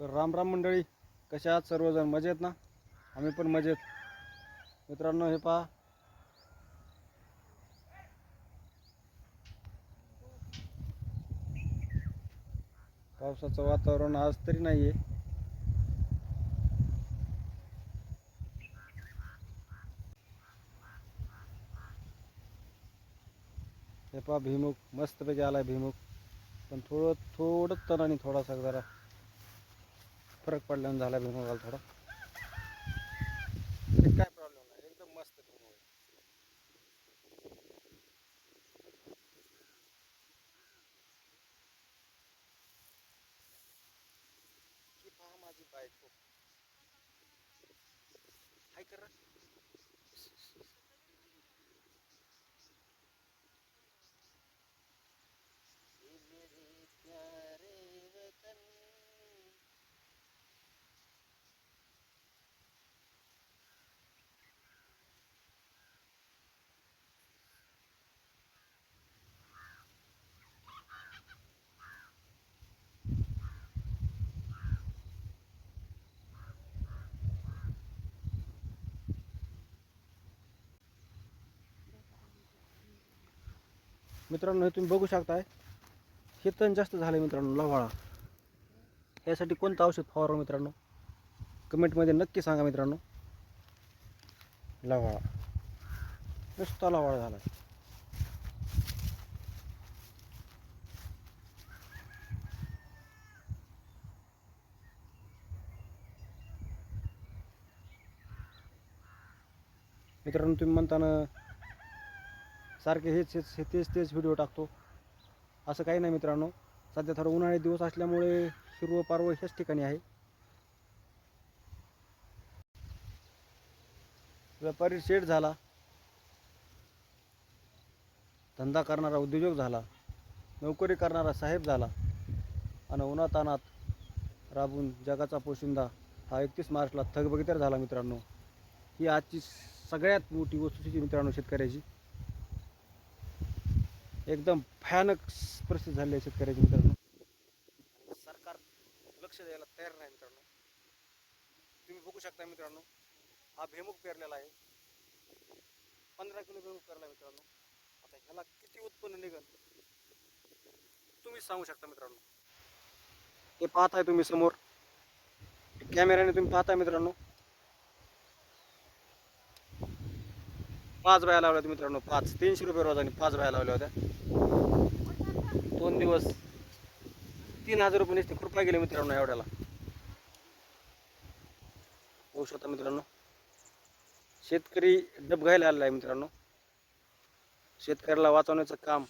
तर राम राम मंडळी, कशा आहात सर्वजण? मजेत ना? आम्ही पण मजेत. मित्रांनो, हे पहा, पावसाचं वातावरण आज तरी नाही आहे. हे पहा, भिमुख मस्तपैकी आलाय भिमुख, पण थोडं तण आणि थोडासा जरा फरक पडल्याने झाला भिमुखाला थोडा. काय प्रॉब्लेम नाही, एकदम मस्त भिमुख आहे. की पहा माझी बायको हाय कर. मित्रांनो, हे तुम्ही बघू शकताय, हे तण जास्त झालं मित्रांनो, लवाळा. यासाठी कोणतं औषध फवारावं मित्रांनो? कमेंटमध्ये नक्की सांगा मित्रांनो. लवाळा, नुसता लवाळा झाला. मित्रांनो, तुम्ही म्हणताना सारखे तेच व्हिडिओ टाकतो, असं काही नाही मित्रांनो. सध्या थोडं उन्हाळी दिवस असल्यामुळे हिरवं पारवं ह्याच ठिकाणी आहे. व्यापारी शेठ झाला, धंदा करणारा उद्योजक झाला, नोकरी करणारा साहेब झाला, आणि उन्हातानात राबून जगाचा पोशिंदा हा 31 मार्चला थगबगीतर झाला मित्रांनो. ही आजची सगळ्यात मोठी वस्तुस्थिती मित्रांनो शेतकऱ्याची. एकदम भयानक परिस्थिती झाली आहे शेतकऱ्याची मित्रांनो. सरकार लक्ष द्यायला तयार नाही मित्रांनो. तुम्ही बघू शकता मित्रांनो, हा भेमुख पेरलेला आहे. 15 किलो भेमुख पेरला मित्रांनो. आता ह्याला किती उत्पन्न निघेल तुम्ही सांगू शकता मित्रांनो. हे पाहताय तुम्ही समोर, कॅमेऱ्याने तुम्ही पाहताय मित्रांनो. 5 बाया लावल्या होत्या मित्रांनो, 5 300 रुपये रोजाने 5 बाया लावल्या होत्या. 2 दिवस 3000 रुपये नुसते कृपया गेले मित्रांनो एवढ्याला. होऊ शकता मित्रांनो, शेतकरी डबघायला आलेला आहे मित्रांनो. शेतकऱ्याला वाचवण्याचं काम